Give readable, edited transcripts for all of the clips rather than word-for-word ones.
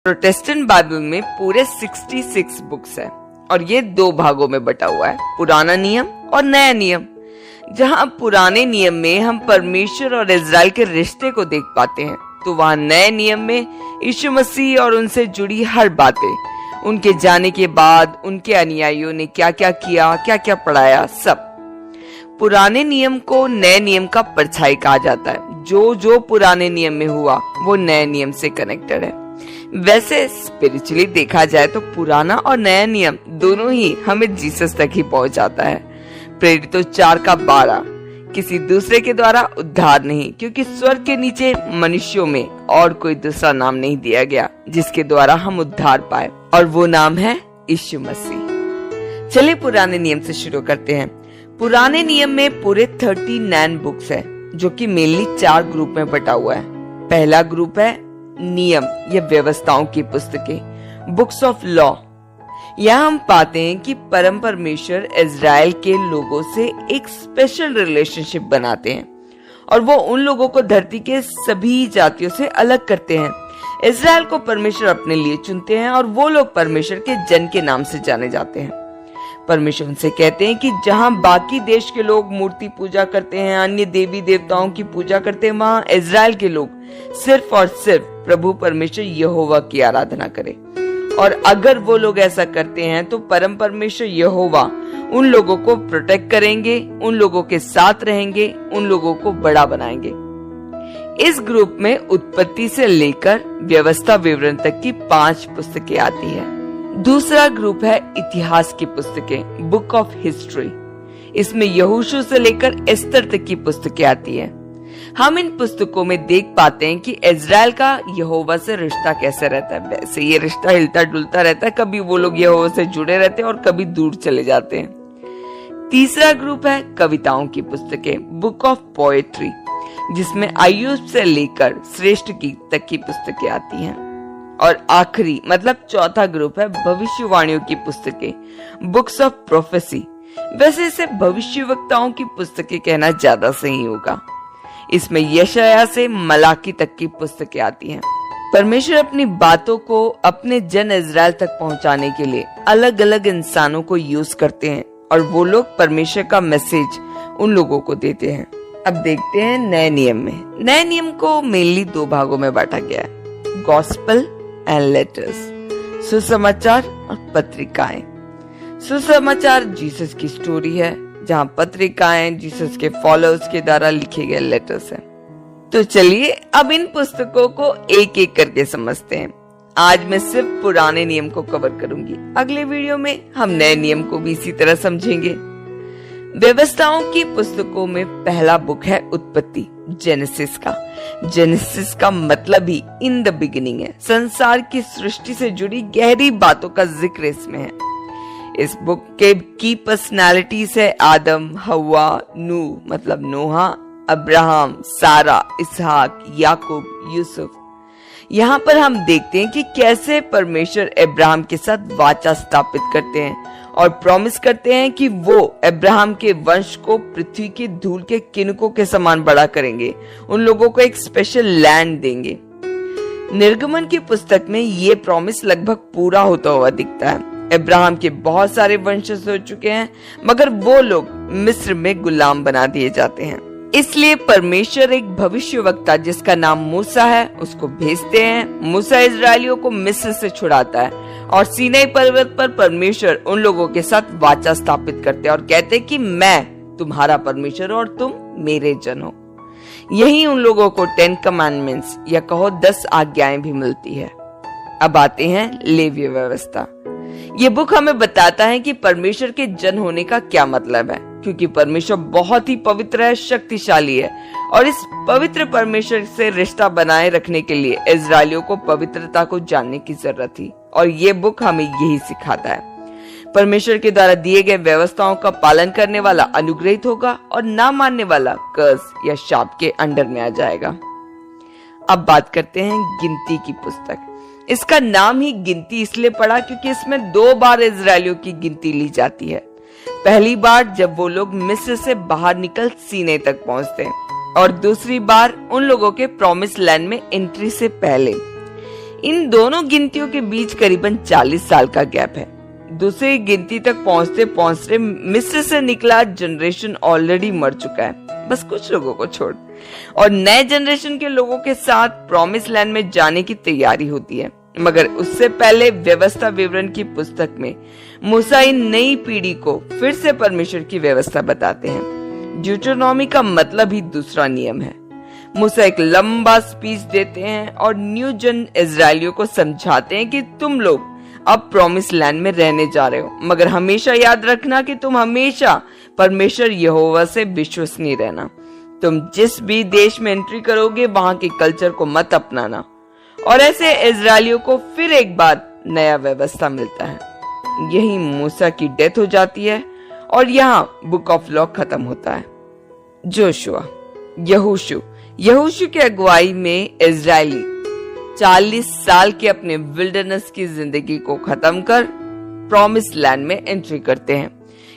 Protestant Bible में पूरे 66 books है और ये 2 भागों में बटा हुआ है, पुराना नियम और नया नियम। जहाँ पुराने नियम में हम परमेश्वर और इजराइल के रिश्ते को देख पाते हैं, तो वहाँ नए नियम में यीशु मसीह और उनसे जुड़ी हर बातें, उनके जाने के बाद उनके अनुयायियों ने क्या क्या किया, क्या क्या पढ़ाया, सब। पुराने नियम को नए नियम का परछाई कहा जाता है। जो जो पुराने नियम में हुआ वो नए नियम से कनेक्टेड है। वैसे स्पिरिचुअली देखा जाए तो पुराना और नया नियम दोनों ही हमें जीसस तक ही पहुंचाता है। प्रेरितों 4:12 किसी दूसरे के द्वारा उद्धार नहीं, क्योंकि स्वर्ग के नीचे मनुष्यों में और कोई दूसरा नाम नहीं दिया गया जिसके द्वारा हम उद्धार पाए, और वो नाम है यीशु मसीह। चलिए पुराने नियम से शुरू करते हैं। पुराने नियम में पूरे 39 बुक्स है, जो कि मेनली 4 ग्रुप में बटा हुआ है। पहला ग्रुप है नियम या व्यवस्थाओं की पुस्तकें, बुक्स ऑफ लॉ। यहाँ हम पाते हैं कि परम परमेश्वर इजराइल के लोगों से एक स्पेशल रिलेशनशिप बनाते हैं और वो उन लोगों को धरती के सभी जातियों से अलग करते हैं। इजराइल को परमेश्वर अपने लिए चुनते हैं और वो लोग परमेश्वर के जन के नाम से जाने जाते हैं। परमेश्वर उनसे कहते हैं कि जहाँ बाकी देश के लोग मूर्ति पूजा करते हैं, अन्य देवी देवताओं की पूजा करते हैं, वहाँ इजराइल के लोग सिर्फ और सिर्फ प्रभु परमेश्वर यहोवा की आराधना करें। और अगर वो लोग ऐसा करते हैं तो परम परमेश्वर यहोवा उन लोगों को प्रोटेक्ट करेंगे, उन लोगों के साथ रहेंगे, उन लोगों को बड़ा बनाएंगे। इस ग्रुप में उत्पत्ति से लेकर व्यवस्था विवरण तक की 5 पुस्तकें आती है। दूसरा ग्रुप है इतिहास की पुस्तकें, बुक ऑफ हिस्ट्री। इसमें यहोशू से लेकर एस्तर तक की पुस्तकें आती है। हम इन पुस्तकों में देख पाते हैं कि इजराइल का यहोवा से रिश्ता कैसे रहता है। वैसे ये रिश्ता हिलता डुलता रहता है, कभी वो लोग यहोवा से जुड़े रहते हैं और कभी दूर चले जाते हैं। तीसरा ग्रुप है कविताओं की पुस्तकें, बुक ऑफ पोएट्री, जिसमें आयुब से लेकर श्रेष्ठ गीत तक की पुस्तकें आती हैं। और आखिरी मतलब चौथा ग्रुप है भविष्यवाणियों की पुस्तकें, बुक्स ऑफ प्रोफेसी। वैसे इसे भविष्यवक्ताओं की पुस्तकें कहना ज्यादा सही होगा। इसमें यशायाह से मलाकी तक की पुस्तकें आती हैं। परमेश्वर अपनी बातों को अपने जन इजराइल तक पहुंचाने के लिए अलग अलग इंसानों को यूज करते हैं और वो लोग परमेश्वर का मैसेज उन लोगों को देते हैं। अब देखते हैं नए नियम में। नए नियम को मेनली 2 भागों में बांटा गया है, गॉस्पेल एंड लेटर्स, सुसमाचार और पत्रिकाएं। सुसमाचार जीसस की स्टोरी है, जहाँ पत्रिकाएं जीसस के फॉलोअर्स के द्वारा लिखे गए लेटर्स हैं। तो चलिए अब इन पुस्तकों को एक एक करके समझते हैं। आज मैं सिर्फ पुराने नियम को कवर करूंगी, अगले वीडियो में हम नए नियम को भी इसी तरह समझेंगे। व्यवस्थाओं की पुस्तकों में पहला बुक है उत्पत्ति, जेनेसिस का। जेनेसिस का मतलब ही इन द बिगिनिंग है। संसार की सृष्टि से जुड़ी गहरी बातों का जिक्र इसमें है। इस बुक के की पर्सनालिटीज है आदम, हवा, नूह मतलब नोहा, अब्राहम, सारा, इसहाक, याकूब, यूसुफ। यहाँ पर हम देखते हैं कि कैसे परमेश्वर अब्राहम के साथ वाचा स्थापित करते हैं और प्रॉमिस करते हैं कि वो अब्राहम के वंश को पृथ्वी की धूल के किनकों के समान बड़ा करेंगे, उन लोगों को एक स्पेशल लैंड देंगे। निर्गमन की पुस्तक में ये प्रॉमिस लगभग पूरा होता हुआ दिखता है। अब्राहम के बहुत सारे वंशज हो चुके हैं, मगर वो लोग मिस्र में गुलाम बना दिए जाते हैं। इसलिए परमेश्वर एक भविष्यवक्ता जिसका नाम मूसा है उसको भेजते हैं। मूसा इजरायलियों को मिस्र से छुड़ाता है और सीनै पर्वत पर परमेश्वर उन लोगों के साथ वाचा स्थापित करते हैं और कहते हैं कि मैं तुम्हारा परमेश्वर और तुम मेरे जन हो। यही उन लोगों को 10 कमांडमेंट्स या कहो 10 आज्ञाएं भी मिलती है। अब आते हैं लेवीय व्यवस्था। ये बुक हमें बताता है कि परमेश्वर के जन होने का क्या मतलब है, क्योंकि परमेश्वर बहुत ही पवित्र है, शक्तिशाली है और इस पवित्र परमेश्वर से रिश्ता बनाए रखने के लिए इजरायलियों को पवित्रता को जानने की जरूरत थी और ये बुक हमें यही सिखाता है। परमेश्वर के द्वारा दिए गए व्यवस्थाओं का पालन करने वाला अनुग्रहित होगा और ना मानने वाला कर्ज या शाप के अंडर में आ जाएगा। अब बात करते हैं गिनती की पुस्तक। इसका नाम ही गिनती इसलिए पड़ा क्योंकि इसमें 2 बार इजरायलियों की गिनती ली जाती है। पहली बार जब वो लोग मिस्र से बाहर निकल सीनै तक पहुंचते हैं और दूसरी बार उन लोगों के प्रॉमिस लैंड में एंट्री से पहले। इन दोनों गिनतियों के बीच करीबन 40 साल का गैप है। दूसरी गिनती तक पहुंचते पहुंचते मिस्र से निकला जनरेशन ऑलरेडी मर चुका है, बस कुछ लोगों को छोड़, और नए जनरेशन के लोगों के साथ प्रॉमिस लैंड में जाने की तैयारी होती है। मगर उससे पहले व्यवस्था विवरण की पुस्तक में मूसा इन नई पीढ़ी को फिर से परमेश्वर की व्यवस्था बताते हैं। ड्यूटरनॉमी का मतलब ही दूसरा नियम है। मूसा एक लंबा स्पीच देते हैं और न्यू जन इजरायलियों को समझाते हैं कि तुम लोग अब प्रॉमिस लैंड में रहने जा रहे हो, मगर हमेशा याद रखना कि तुम हमेशा परमेश्वर यहोवा से विश्वसनीय रहना। तुम जिस भी देश में एंट्री करोगे वहां के कल्चर को मत अपनाना। और ऐसे इजरायलियों को फिर एक बार नया व्यवस्था मिलता है। यही मूसा की डेथ हो जाती है और यहाँ बुक ऑफ लॉ खत्म होता है। जोशुआ यहोशू की अगुवाई में इजरायली 40 साल के अपने विल्डरनेस की जिंदगी को खत्म कर प्रॉमिस लैंड में एंट्री करते हैं।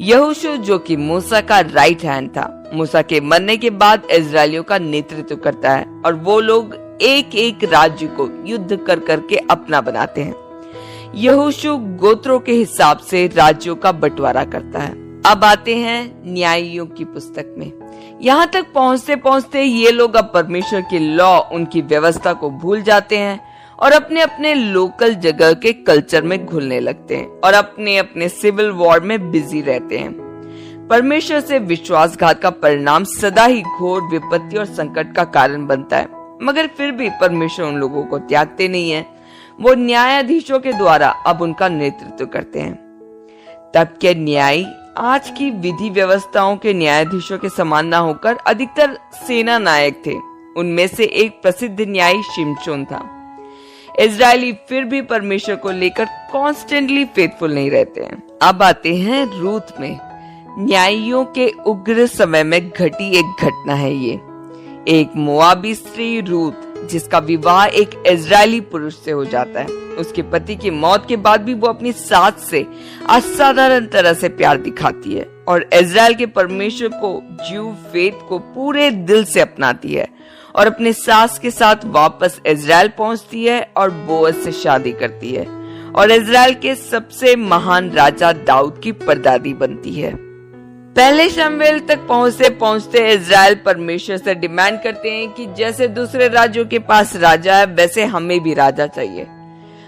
यहोशू जो कि मूसा का राइट हैंड था, मूसा के मरने के बाद इजरायलियों का नेतृत्व करता है और वो लोग एक एक राज्य को युद्ध कर करके अपना बनाते हैं। यहोशू गोत्रों के हिसाब से राज्यों का बंटवारा करता है। अब आते हैं न्यायियों की पुस्तक में। यहाँ तक पहुंचते पहुंचते ये लोग अब परमेश्वर की लॉ, उनकी व्यवस्था को भूल जाते हैं और अपने अपने लोकल जगह के कल्चर में घुलने लगते हैं और अपने अपने सिविल वॉर में बिजी रहते हैं। परमेश्वर से विश्वासघात का परिणाम सदा ही घोर विपत्ति और संकट का कारण बनता है, मगर फिर भी परमेश्वर उन लोगों को त्यागते नहीं है। वो न्यायाधीशों के द्वारा अब उनका नेतृत्व करते हैं। तब के न्यायी आज की विधि व्यवस्थाओं के न्यायाधीशों के समान न होकर अधिकतर सेना नायक थे। उनमें से एक प्रसिद्ध न्यायी शिमशोन था। इजरायली फिर भी परमेश्वर को लेकर कॉन्स्टेंटली फेथफुल नहीं रहते हैं। अब आते हैं रूत में। न्यायियों के उग्र समय में घटी एक घटना है ये। एक मोआबी स्त्री रूत, जिसका विवाह एक इजरायली पुरुष से हो जाता है। उसके पति की मौत के बाद भी वो अपनी सास से असाधारण तरह से प्यार दिखाती है और इजराइल के परमेश्वर को, ज्यू फेथ को पूरे दिल से अपनाती है और अपने सास के साथ वापस इजराइल पहुंचती है और बोअज से शादी करती है और इजराइल के सबसे महान राजा दाऊद की परदादी बनती है। पहले शमूएल तक पहुंचते पहुंचते इजराइल परमेश्वर से डिमांड करते हैं कि जैसे दूसरे राज्यों के पास राजा है वैसे हमें भी राजा चाहिए,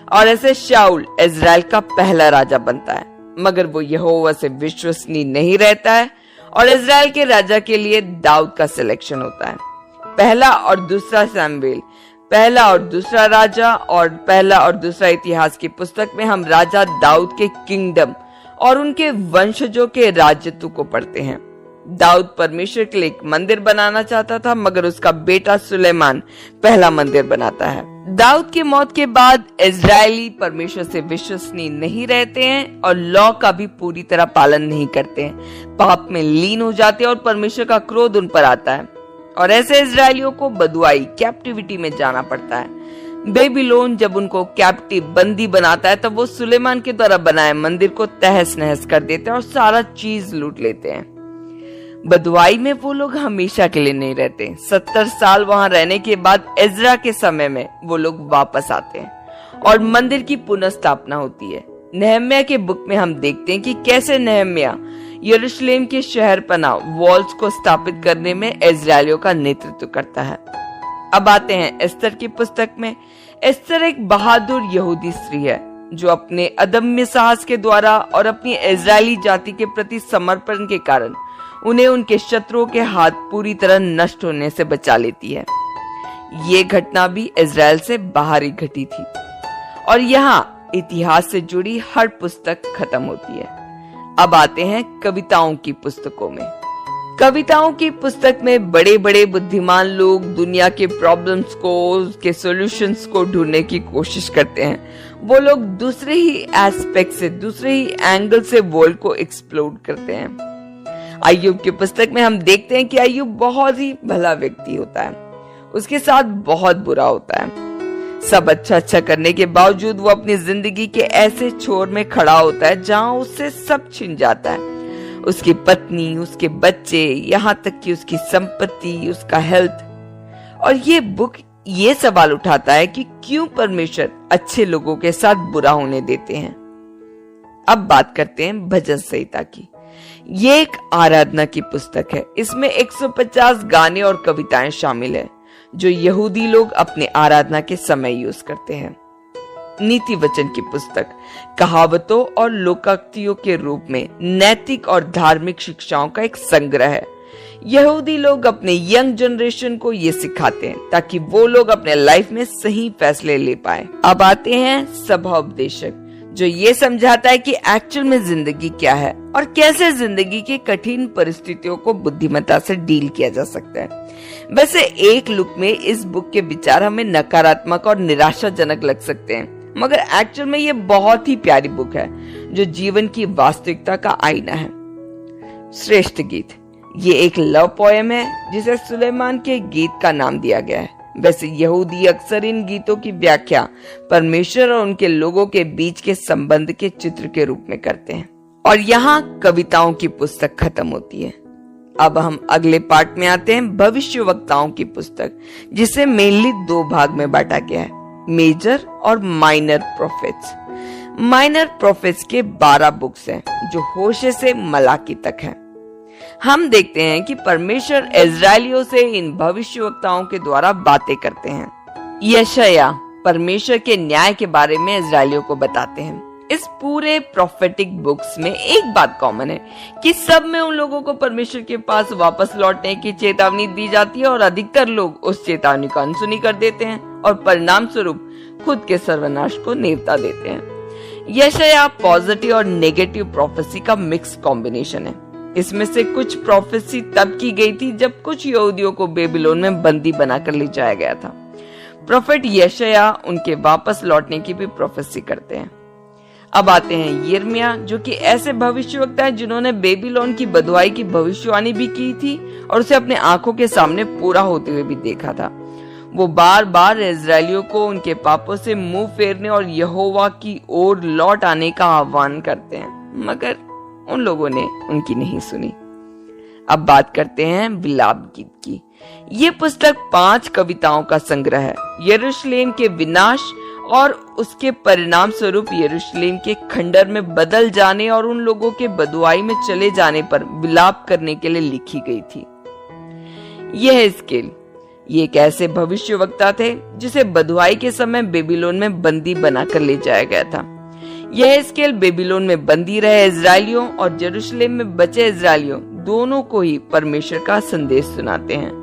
और ऐसे शाऊल इजराइल का पहला राजा बनता है। मगर वो यहोवा से विश्वसनीय नहीं रहता है और इजराइल के राजा के लिए दाऊद का सिलेक्शन होता है। पहला और दूसरा शमूएल, पहला और दूसरा राजा और पहला और दूसरा इतिहास की पुस्तक में हम राजा दाऊद के किंगडम और उनके वंशजों के राजत्व को पढ़ते हैं। दाऊद परमेश्वर के लिए एक मंदिर बनाना चाहता था, मगर उसका बेटा सुलेमान पहला मंदिर बनाता है। दाऊद की मौत के बाद इजरायली परमेश्वर से विश्वसनीय नहीं रहते हैं और लॉ का भी पूरी तरह पालन नहीं करते हैं। पाप में लीन हो जाते हैं और परमेश्वर का क्रोध उन पर आता है और ऐसे इजरायलियों को बदुआई कैप्टिविटी में जाना पड़ता है। बेबीलोन जब उनको कैप्टिव बंदी बनाता है तब वो सुलेमान के द्वारा बनाए मंदिर को तहस नहस कर देते हैं और सारा चीज लूट लेते हैं। बदुआई में वो लोग हमेशा के लिए नहीं रहते। 70 साल वहां रहने के बाद इज़रा के समय में वो लोग वापस आते हैं और मंदिर की पुनर्स्थापना होती है। नहम्याह के बुक में हम देखते हैं कि कैसे नहम्याह यरूशलेम के शहर पनाह वॉल्स को स्थापित करने में इजरायलियों का नेतृत्व करता है। अब आते हैं एस्तर की पुस्तक में। एस्तर एक बहादुर यहूदी स्त्री है जो अपने अदम्य साहस के द्वारा और अपनी इजरायली जाति के प्रति समर्पण के कारण उन्हें उनके शत्रुओं के हाथ पूरी तरह नष्ट होने से बचा लेती है। ये घटना भी इजराइल से बाहर ही घटी थी और यहाँ इतिहास से जुड़ी हर पुस्तक खत्म होती है। अब आते हैं कविताओं की पुस्तकों में। कविताओं की पुस्तक में बड़े बड़े बुद्धिमान लोग दुनिया के प्रॉब्लम्स को, उसके सॉल्यूशंस को ढूंढने की कोशिश करते हैं। वो लोग दूसरे ही एस्पेक्ट से, दूसरे ही एंगल से वर्ल्ड को एक्सप्लोर करते हैं। अय्यूब की पुस्तक में हम देखते हैं कि अय्यूब बहुत ही भला व्यक्ति होता है, उसके साथ बहुत बुरा होता है। सब अच्छा अच्छा करने के बावजूद वो अपनी जिंदगी के ऐसे छोर में खड़ा होता है जहां उससे सब छिन जाता है। उसकी पत्नी, उसके बच्चे, यहाँ तक कि उसकी संपत्ति, उसका हेल्थ। और ये बुक ये सवाल उठाता है कि क्यों परमेश्वर अच्छे लोगों के साथ बुरा होने देते हैं। अब बात करते हैं भजन संहिता की। ये एक आराधना की पुस्तक है। इसमें 150 गाने और कविताएं शामिल है जो यहूदी लोग अपने आराधना के समय यूज करते हैं। नीति वचन की पुस्तक कहावतों और लोकोक्तियों के रूप में नैतिक और धार्मिक शिक्षाओं का एक संग्रह है। यहूदी लोग अपने यंग जनरेशन को ये सिखाते हैं ताकि वो लोग अपने लाइफ में सही फैसले ले पाए। अब आते हैं सभा उपदेशक, जो ये समझाता है कि एक्चुअल में जिंदगी क्या है और कैसे जिंदगी की कठिन परिस्थितियों को बुद्धिमत्ता से डील किया जा सकता है। वैसे एक लुक में इस बुक के विचार हमें नकारात्मक और निराशाजनक लग सकते हैं, मगर एक्चुअल में ये बहुत ही प्यारी बुक है जो जीवन की वास्तविकता का आईना है। श्रेष्ठ गीत, ये एक लव पोएम है जिसे सुलेमान के गीत का नाम दिया गया है। वैसे यहूदी अक्सर इन गीतों की व्याख्या परमेश्वर और उनके लोगों के बीच के संबंध के चित्र के रूप में करते हैं। और यहाँ कविताओं की पुस्तक खत्म होती है। अब हम अगले पार्ट में आते हैं, भविष्यवक्ताओं की पुस्तक, जिसे मेनली 2 भाग में बांटा गया है, मेजर और माइनर प्रोफेट्स। माइनर प्रोफेट्स के 12 बुक्स हैं जो होशे से मलाकी तक हैं। हम देखते हैं कि परमेश्वर इजरायलियों से इन भविष्यवक्ताओं के द्वारा बातें करते हैं। यशाया परमेश्वर के न्याय के बारे में इजरायलियों को बताते हैं। इस पूरे प्रोफेटिक बुक्स में एक बात कॉमन है कि सब में उन लोगों को परमेश्वर के पास वापस लौटने की चेतावनी दी जाती है और अधिकतर लोग उस चेतावनी को अनसुनी कर देते हैं और परिणाम स्वरूप खुद के सर्वनाश को नेवता देते हैं। यशाया पॉजिटिव और नेगेटिव प्रोफेसी का मिक्स कॉम्बिनेशन है। इसमें से कुछ प्रोफेसी तब की गई थी जब कुछ यहूदियों को बेबीलोन में बंदी बनाकर ले जाया गया था। प्रोफेट यशाया उनके वापस लौटने की भी प्रोफेसी करते हैं। अब आते हैं यिर्मयाह, जो कि ऐसे भविष्यवक्ता हैं जिन्होंने बेबीलोन की बदुआई की भविष्यवाणी भी की थी और उसे अपने आंखों के सामने पूरा होते हुए भी देखा था। वो बार बार इजरायलियों को उनके पापों से मुंह फेरने और यहोवा की ओर लौट आने का आह्वान करते हैं, मगर उन लोगों ने उनकी नहीं सुनी। अब बात करते हैं विलाप गीत की। ये पुस्तक 5 कविताओं का संग्रह है। यरूशलेम के विनाश और उसके परिणाम स्वरूप यरूशलेम के खंडर में बदल जाने और उन लोगों के बदुआई में चले जाने पर विलाप करने के लिए लिखी गई थी। यह हिजकिय्याह, ये एक ऐसे भविष्यवक्ता थे जिसे बदुआई के समय बेबीलोन में बंदी बनाकर ले जाया गया था। यह हिजकिय्याह बेबीलोन में बंदी रहे इजरायलियों और यरूशलेम में बचे इजरायलियों दोनों को ही परमेश्वर का संदेश सुनाते हैं।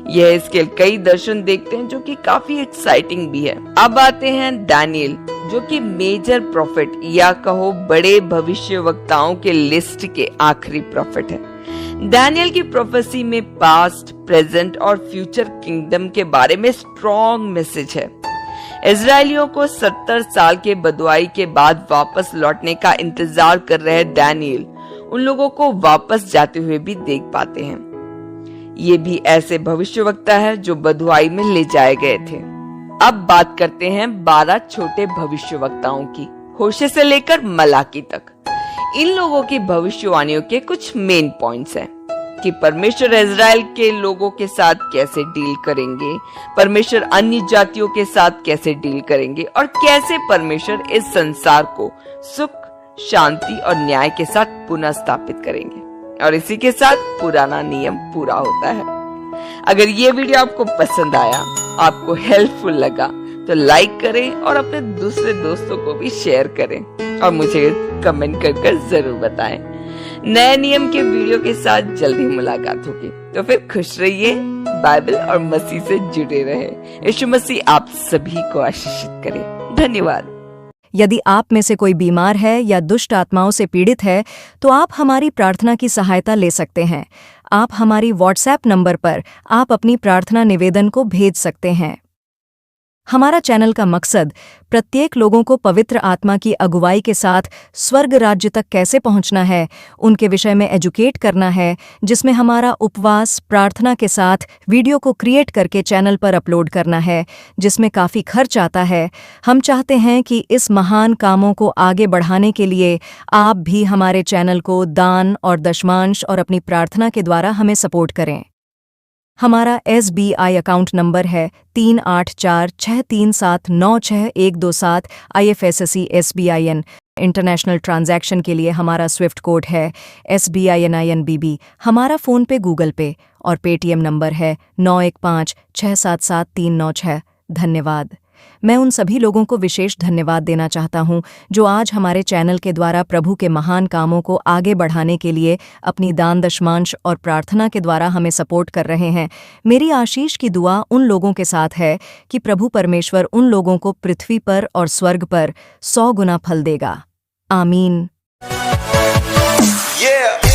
यह हिजकिय्याह कई दर्शन देखते हैं जो कि काफी एक्साइटिंग भी है। अब आते हैं दानियल, जो कि मेजर प्रॉफिट या कहो बड़े भविष्यवक्ताओं के लिस्ट के आखिरी प्रॉफिट है। दानियल की प्रोफेसी में पास्ट, प्रेजेंट और फ्यूचर किंगडम के बारे में स्ट्रॉन्ग मैसेज है। इजरायलियों को 70 साल के बदुआई के बाद वापस लौटने का इंतजार कर रहे दानियल उन लोगों को वापस जाते हुए भी देख पाते हैं। ये भी ऐसे भविष्यवक्ता है जो बदुआई में ले जाए गए थे। अब बात करते हैं 12 छोटे भविष्यवक्ताओं की, होशे से लेकर मलाकी तक। इन लोगों की भविष्यवाणियों के कुछ मेन पॉइंट्स हैं कि परमेश्वर इजराइल के लोगों के साथ कैसे डील करेंगे, परमेश्वर अन्य जातियों के साथ कैसे डील करेंगे और कैसे परमेश्वर इस संसार को सुख, शांति और न्याय के साथ पुनः स्थापित करेंगे। और इसी के साथ पुराना नियम पूरा होता है। अगर ये वीडियो आपको पसंद आया, आपको हेल्पफुल लगा, तो लाइक करें और अपने दूसरे दोस्तों को भी शेयर करें और मुझे कमेंट कर जरूर बताएं। नए नियम के वीडियो के साथ जल्दी मुलाकात होगी, तो फिर खुश रहिए, बाइबल और मसीह से जुड़े रहें। यीशु मसीह आप सभी को आशीषित करे। धन्यवाद। यदि आप में से कोई बीमार है या दुष्ट आत्माओं से पीड़ित है, तो आप हमारी प्रार्थना की सहायता ले सकते हैं। आप हमारी व्हाट्सएप नंबर पर आप अपनी प्रार्थना निवेदन को भेज सकते हैं। हमारा चैनल का मकसद प्रत्येक लोगों को पवित्र आत्मा की अगुवाई के साथ स्वर्ग राज्य तक कैसे पहुंचना है, उनके विषय में एजुकेट करना है, जिसमें हमारा उपवास प्रार्थना के साथ वीडियो को क्रिएट करके चैनल पर अपलोड करना है, जिसमें काफ़ी खर्च आता है। हम चाहते हैं कि इस महान कामों को आगे बढ़ाने के लिए आप भी हमारे चैनल को दान और दशमांश और अपनी प्रार्थना के द्वारा हमें सपोर्ट करें। हमारा SBI अकाउंट नंबर है 384637966127 IFSC SBIN। इंटरनेशनल ट्रांजैक्शन के लिए हमारा स्विफ्ट कोड है SBININBB। हमारा फ़ोन पे, गूगल पे और पेटीएम नंबर है 9156777396। धन्यवाद। मैं उन सभी लोगों को विशेष धन्यवाद देना चाहता हूं जो आज हमारे चैनल के द्वारा प्रभु के महान कामों को आगे बढ़ाने के लिए अपनी दान दशमांश और प्रार्थना के द्वारा हमें सपोर्ट कर रहे हैं। मेरी आशीष की दुआ उन लोगों के साथ है कि प्रभु परमेश्वर उन लोगों को पृथ्वी पर और स्वर्ग पर 100 गुना फल देगा। आमीन। Yeah.